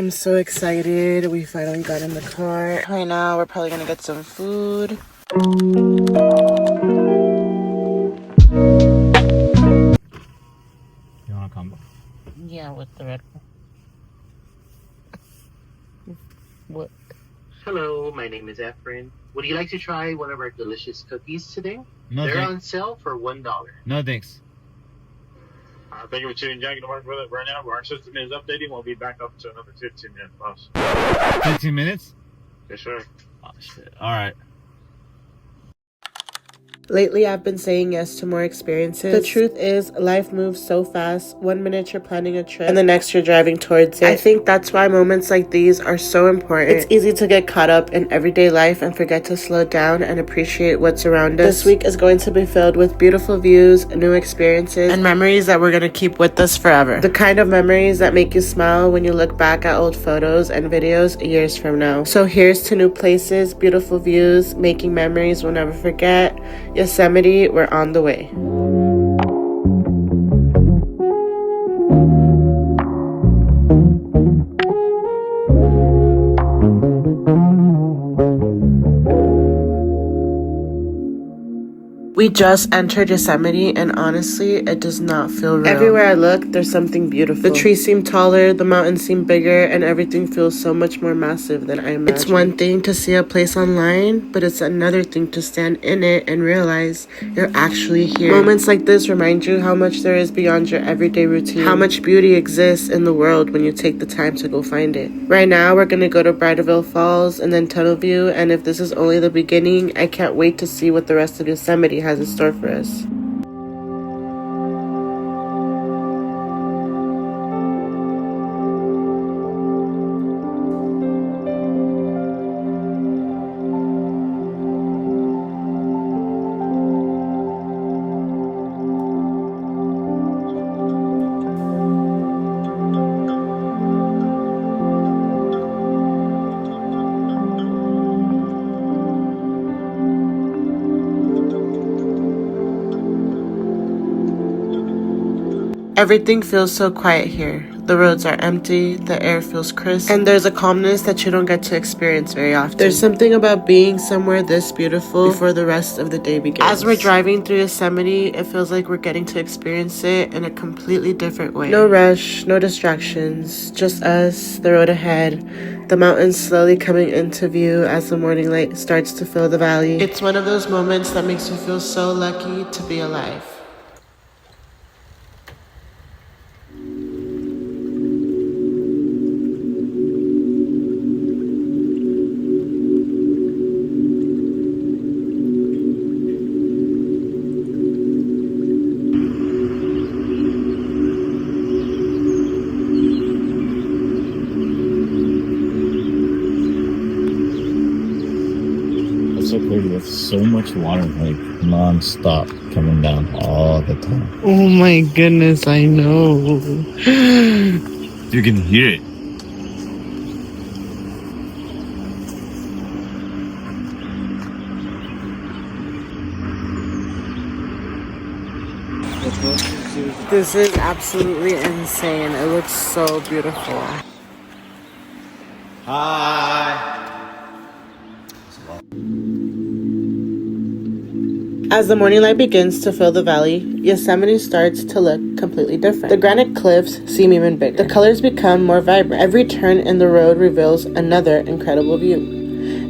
I'm so excited. We finally got in the car. Right now, we're probably gonna get some food. You wanna come? Yeah, with the red one. What? Hello, my name is Efren. Would you like to try one of our delicious cookies today? No, They're thanks. on sale for $1. No, thanks. Thank you for tuning in, Jack. Right now, our system is updating. We'll be back up to another 15 minutes, boss. 15 minutes? Yes, sir. Oh, shit. All right. Lately, I've been saying yes to more experiences. The truth is, life moves so fast. 1 minute you're planning a trip, and the next you're driving towards it. I think that's why moments like these are so important. It's easy to get caught up in everyday life and forget to slow down and appreciate what's around us. This week is going to be filled with beautiful views, new experiences, and memories that we're going to keep with us forever. The kind of memories that make you smile when you look back at old photos and videos years from now. So here's to new places, beautiful views, making memories we'll never forget. Yosemite, we're on the way. We just entered Yosemite, and honestly, it does not feel real. Everywhere I look, there's something beautiful. The trees seem taller, the mountains seem bigger, and everything feels so much more massive than I imagined. It's one thing to see a place online, but it's another thing to stand in it and realize you're actually here. Moments like this remind you how much there is beyond your everyday routine, how much beauty exists in the world when you take the time to go find it. Right now, we're gonna go to Merced Falls and then Tunnel View, and if this is only the beginning, I can't wait to see what the rest of Yosemite has in store for us. Everything feels so quiet here. The roads are empty, the air feels crisp, and there's a calmness that you don't get to experience very often. There's something about being somewhere this beautiful before the rest of the day begins. As we're driving through Yosemite, it feels like we're getting to experience it in a completely different way. No rush, no distractions, just us, the road ahead, the mountains slowly coming into view as the morning light starts to fill the valley. It's one of those moments that makes you feel so lucky to be alive. So crazy with so much water, like non-stop coming down all the time. Oh my goodness, I know. You can hear it. This is absolutely insane. It looks so beautiful. Hi. As the morning light begins to fill the valley, Yosemite starts to look completely different. The granite cliffs seem even bigger. The colors become more vibrant. Every turn in the road reveals another incredible view.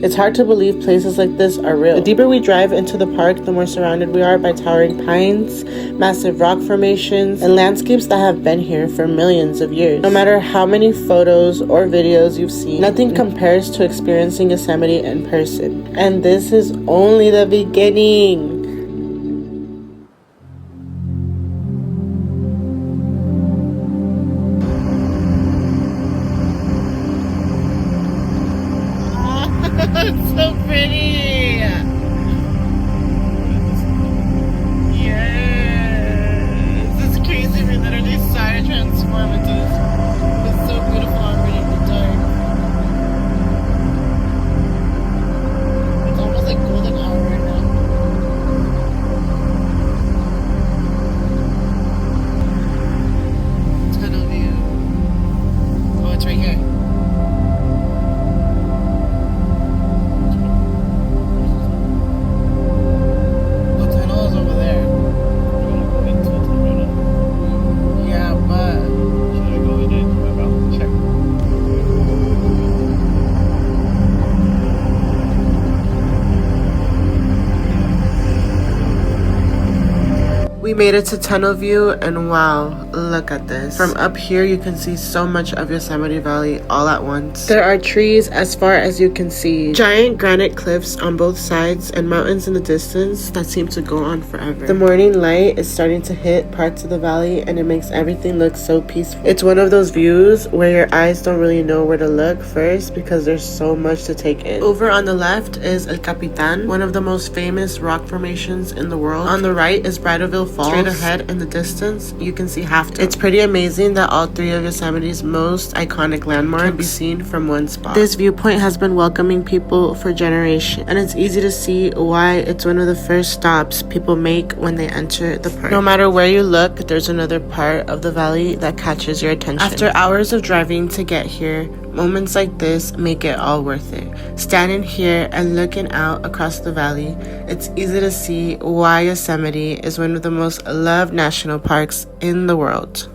It's hard to believe places like this are real. The deeper we drive into the park, the more surrounded we are by towering pines, massive rock formations, and landscapes that have been here for millions of years. No matter how many photos or videos you've seen, nothing compares to experiencing Yosemite in person. And this is only the beginning. It's so pretty. Yes. This is crazy. We literally started to transform into this. It's so beautiful already in the dark. It's almost like golden hour right now. made it to tunnel view, and wow, look at this. From up here you can see so much of Yosemite Valley all at once. There are trees as far as you can see, giant granite cliffs on both sides, and mountains in the distance that seem to go on forever. The morning light is starting to hit parts of the valley, and it makes everything look so peaceful. It's one of those views where your eyes don't really know where to look first because there's so much to take in. Over on the left is El Capitan, one of the most famous rock formations in the world. On the right is Bridalveil Falls. Straight ahead in the distance, you can see Half Dome. It's pretty amazing that all three of Yosemite's most iconic landmarks can be seen from one spot. This viewpoint has been welcoming people for generations, and it's easy to see why it's one of the first stops people make when they enter the park. No matter where you look, there's another part of the valley that catches your attention. After hours of driving to get here, moments like this make it all worth it. Standing here and looking out across the valley, it's easy to see why Yosemite is one of the most loved national parks in the world.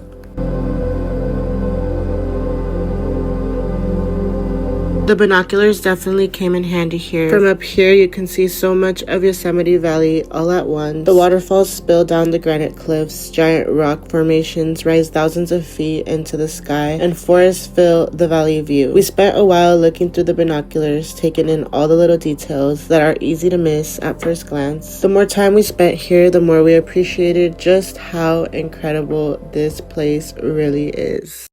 The binoculars definitely came in handy here. From up here, you can see so much of Yosemite Valley all at once. The waterfalls spill down the granite cliffs, giant rock formations rise thousands of feet into the sky, and forests fill the valley view. We spent a while looking through the binoculars, taking in all the little details that are easy to miss at first glance. The more time we spent here, the more we appreciated just how incredible this place really is.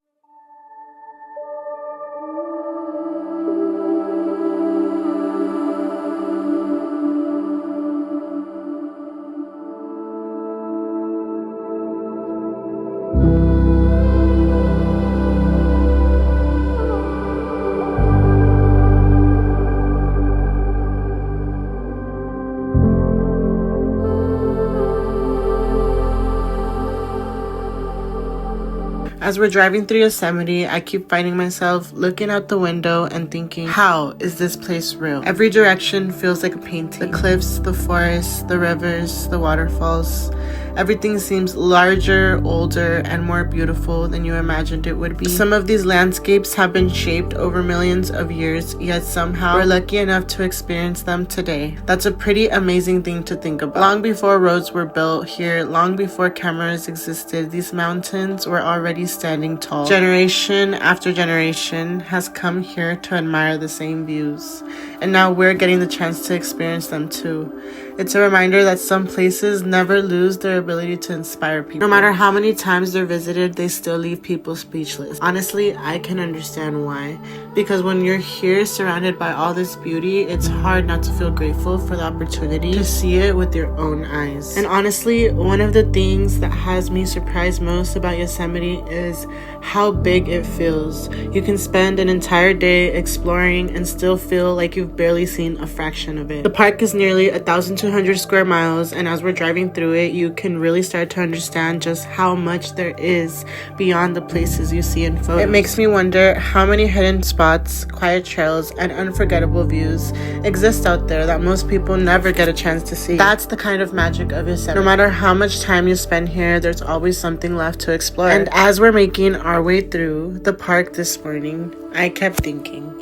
As we're driving through Yosemite, I keep finding myself looking out the window and thinking, how is this place real? Every direction feels like a painting. The cliffs, the forests, the rivers, the waterfalls. Everything seems larger, older, and more beautiful than you imagined it would be. Some of these landscapes have been shaped over millions of years, yet somehow we're lucky enough to experience them today. That's a pretty amazing thing to think about. Long before roads were built here, long before cameras existed, these mountains were already standing tall. Generation after generation has come here to admire the same views, and now we're getting the chance to experience them too. It's a reminder that some places never lose their ability to inspire people. No matter how many times they're visited, they still leave people speechless. Honestly, I can understand why. Because when you're here surrounded by all this beauty, it's hard not to feel grateful for the opportunity to see it with your own eyes. And honestly, one of the things that has me surprised most about Yosemite is how big it feels. You can spend an entire day exploring and still feel like you've barely seen a fraction of it. The park is nearly 1,200 square miles, and as we're driving through it, you can really start to understand just how much there is beyond the places you see in photos. It makes me wonder how many hidden spots, quiet trails, and unforgettable views exist out there that most people never get a chance to see. That's the kind of magic of Yosemite. No matter how much time you spend here, there's always something left to explore. And as we're making our way through the park this morning, I kept thinking,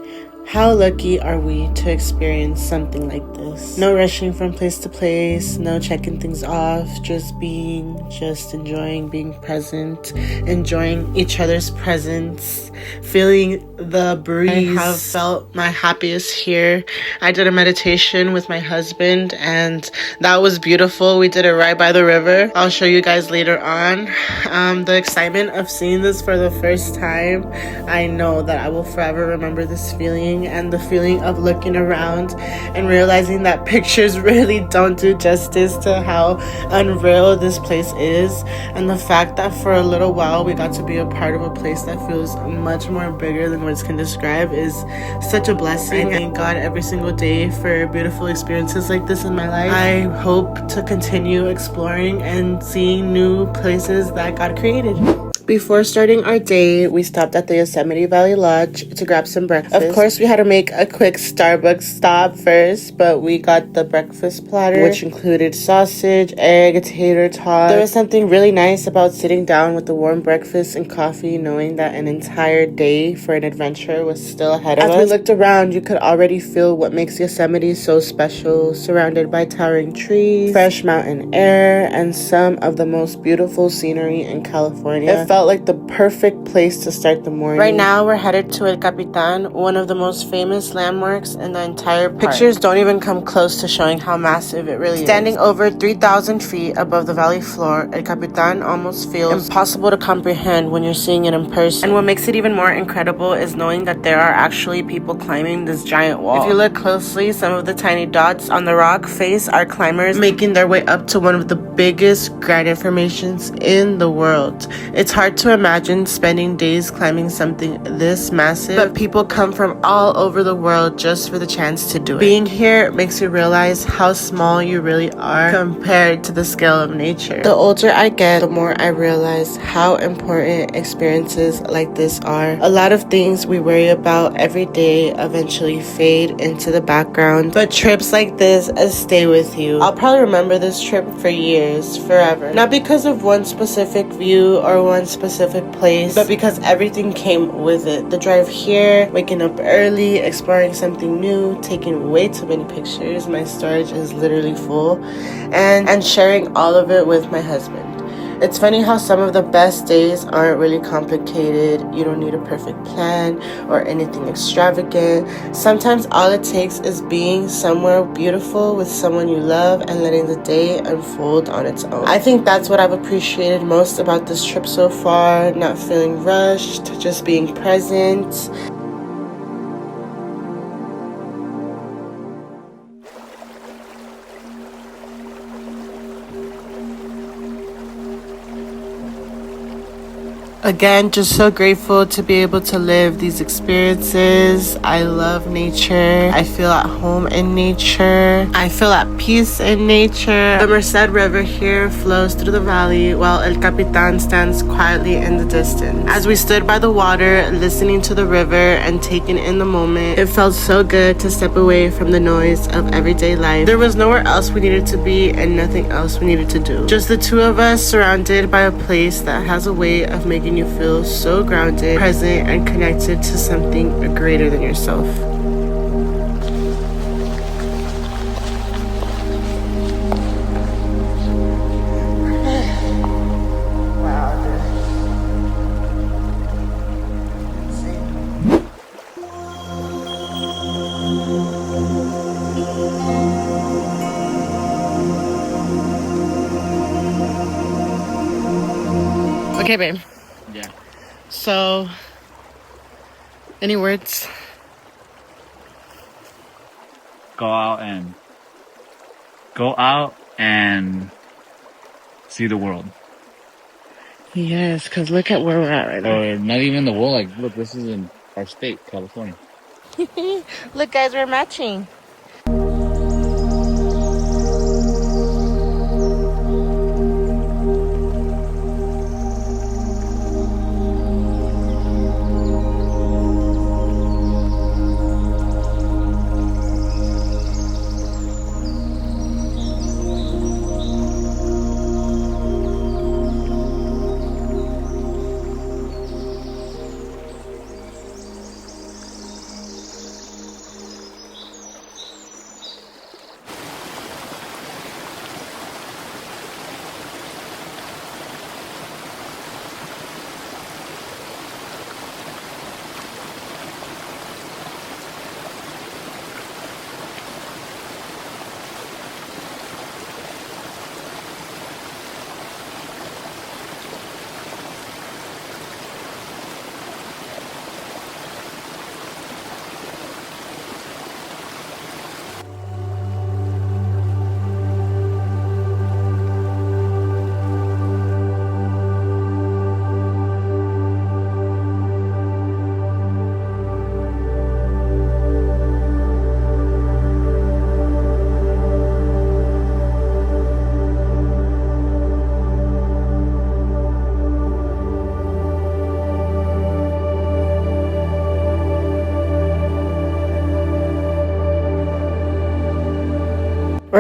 how lucky are we to experience something like this? No rushing from place to place, no checking things off, just enjoying being present, enjoying each other's presence, feeling the breeze. I have felt my happiest here. I did a meditation with my husband, and that was beautiful. We did it right by the river. I'll show you guys later on. The excitement of seeing this for the first time, I know that I will forever remember this feeling, and the feeling of looking around and realizing that pictures really don't do justice to how unreal this place is, and the fact that for a little while we got to be a part of a place that feels much more bigger than words can describe is such a blessing. I thank God every single day for beautiful experiences like this in my life. I hope to continue exploring and seeing new places that God created. Before starting our day, we stopped at the Yosemite Valley Lodge to grab some breakfast. Of course, we had to make a quick Starbucks stop first, but we got the breakfast platter, which included sausage, egg, tater tot. There was something really nice about sitting down with the warm breakfast and coffee, knowing that an entire day for an adventure was still ahead of us. As we looked around, you could already feel what makes Yosemite so special, surrounded by towering trees, fresh mountain air, and some of the most beautiful scenery in California. It felt like the perfect place to start the morning. Right now, we're headed to El Capitan, one of the most famous landmarks in the entire park. Pictures don't even come close to showing how massive it really is. Standing over 3,000 feet above the valley floor, El Capitan almost feels impossible to comprehend when you're seeing it in person. And what makes it even more incredible is knowing that there are actually people climbing this giant wall. If you look closely, some of the tiny dots on the rock face are climbers making their way up to one of the biggest granite formations in the world. It's hard to imagine spending days climbing something this massive, but people come from all over the world just for the chance to do it. Being here makes you realize how small you really are compared to the scale of nature. The older I get, the more I realize how important experiences like this are. A lot of things we worry about every day eventually fade into the background, but trips like this stay with you. I'll probably remember this trip for years, forever. Not because of one specific view or one specific place, but because everything came with it. The drive here, waking up early, exploring something new, taking way too many pictures, my storage is literally full, and sharing all of it with my husband. It's funny how some of the best days aren't really complicated. You don't need a perfect plan or anything extravagant. Sometimes all it takes is being somewhere beautiful with someone you love and letting the day unfold on its own. I think that's what I've appreciated most about this trip so far. Not feeling rushed, just being present. Again, just so grateful to be able to live these experiences. I love nature. I feel at home in nature. I feel at peace in nature. The Merced River here flows through the valley while El Capitan stands quietly in the distance. As we stood by the water, listening to the river and taking in the moment, it felt so good to step away from the noise of everyday life. There was nowhere else we needed to be and nothing else we needed to do. Just the two of us surrounded by a place that has a way of making you feel so grounded, present, and connected to something greater than yourself. Okay, babe. Yeah. So, any words? Go out and see the world. Yes, because look at where we're at right now. Or not even the world. Like, look, this is in our state, California. Look, guys, we're matching.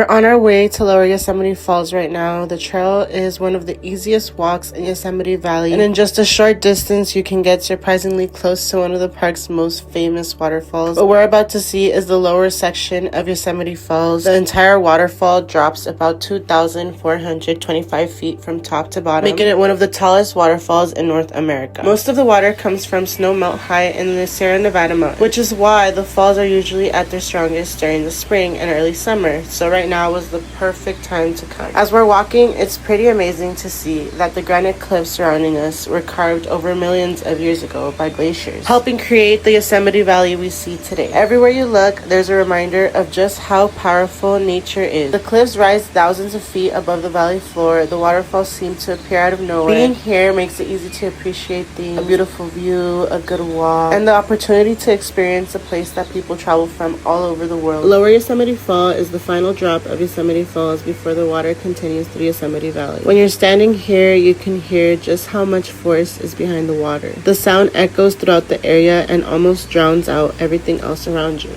on our way to Lower Yosemite Falls right now. The trail is one of the easiest walks in Yosemite Valley, and in just a short distance you can get surprisingly close to one of the park's most famous waterfalls. What we're about to see is the lower section of Yosemite Falls. The entire waterfall drops about 2,425 feet from top to bottom, making it one of the tallest waterfalls in North America. Most of the water comes from snow melt high in the Sierra Nevada mountains, which is why the falls are usually at their strongest during the spring and early summer. So right now was the perfect time to come. As we're walking, it's pretty amazing to see that the granite cliffs surrounding us were carved over millions of years ago by glaciers, helping create the Yosemite Valley we see today. Everywhere you look, there's a reminder of just how powerful nature is. The cliffs rise thousands of feet above the valley floor. The waterfalls seem to appear out of nowhere. Being here makes it easy to appreciate a beautiful view, a good walk, and the opportunity to experience a place that people travel from all over the world. Lower Yosemite Fall is the final drop of Yosemite Falls before the water continues through Yosemite Valley. When you're standing here, you can hear just how much force is behind the water. The sound echoes throughout the area and almost drowns out everything else around you.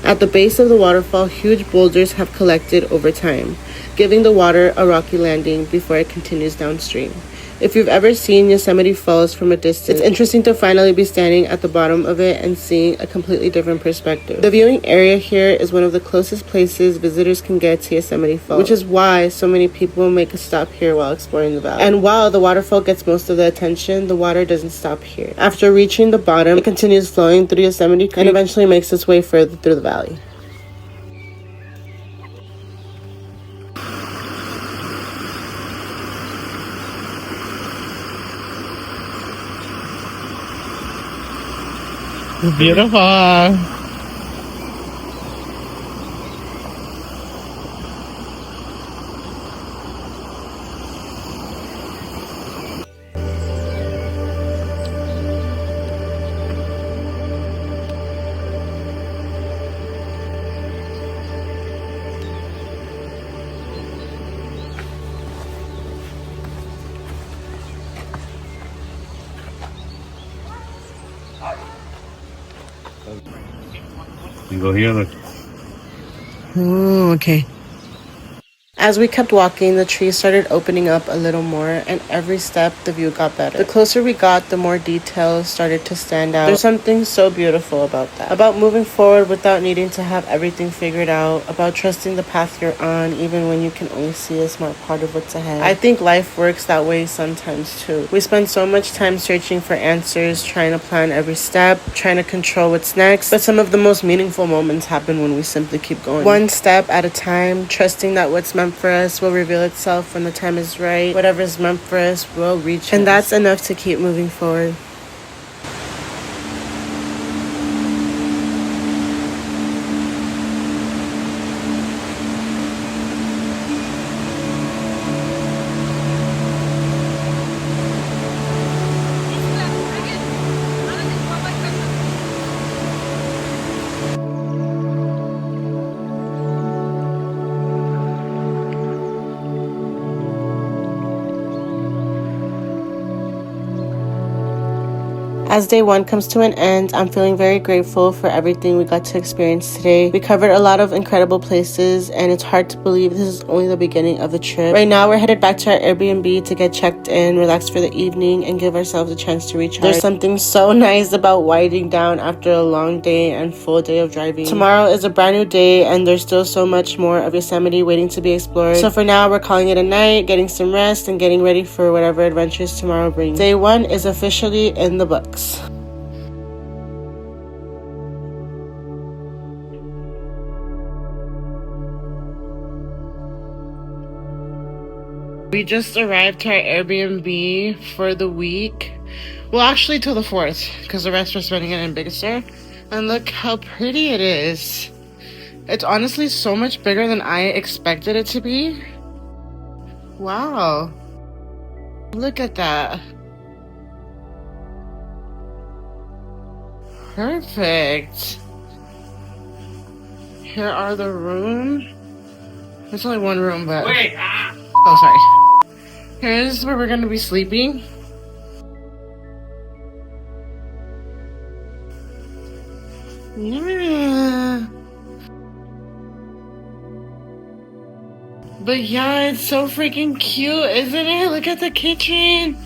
At the base of the waterfall, huge boulders have collected over time, giving the water a rocky landing before it continues downstream. If you've ever seen Yosemite Falls from a distance, it's interesting to finally be standing at the bottom of it and seeing a completely different perspective. The viewing area here is one of the closest places visitors can get to Yosemite Falls, which is why so many people make a stop here while exploring the valley. And while the waterfall gets most of the attention, the water doesn't stop here. After reaching the bottom, it continues flowing through Yosemite Creek and eventually makes its way further through the valley. Beautiful. You go here, look. Oh, okay. As we kept walking, the trees started opening up a little more, and every step the view got better. The closer we got, the more details started to stand out. There's something so beautiful about that. About moving forward without needing to have everything figured out, about trusting the path you're on even when you can only see a small part of what's ahead. I think life works that way sometimes too. We spend so much time searching for answers, trying to plan every step, trying to control what's next, but some of the most meaningful moments happen when we simply keep going. One step at a time, trusting that what's meant for us will reveal itself when the time is right. Whatever's meant for us will reach us. And that's enough to keep moving forward. As day one comes to an end, I'm feeling very grateful for everything we got to experience today. We covered a lot of incredible places, and it's hard to believe this is only the beginning of the trip. Right now, we're headed back to our Airbnb to get checked in, relax for the evening, and give ourselves a chance to recharge. There's something so nice about winding down after a long day and full day of driving. Tomorrow is a brand new day, and there's still so much more of Yosemite waiting to be explored. So for now, we're calling it a night, getting some rest, and getting ready for whatever adventures tomorrow brings. Day one is officially in the books. We just arrived to our Airbnb for the week. Well, actually till the 4th, because the rest we're spending it in Big Sur. And look how pretty it is. It's honestly so much bigger than I expected it to be. Wow. Look at that. Perfect. Here are the rooms. There's only one room, but... Wait! Oh, sorry. Here's where we're gonna be sleeping. Yeah. But yeah, it's so freaking cute, isn't it? Look at the kitchen.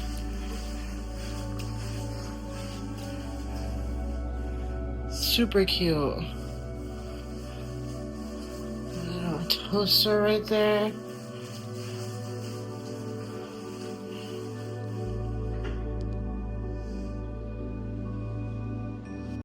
Super cute. Little toaster right there.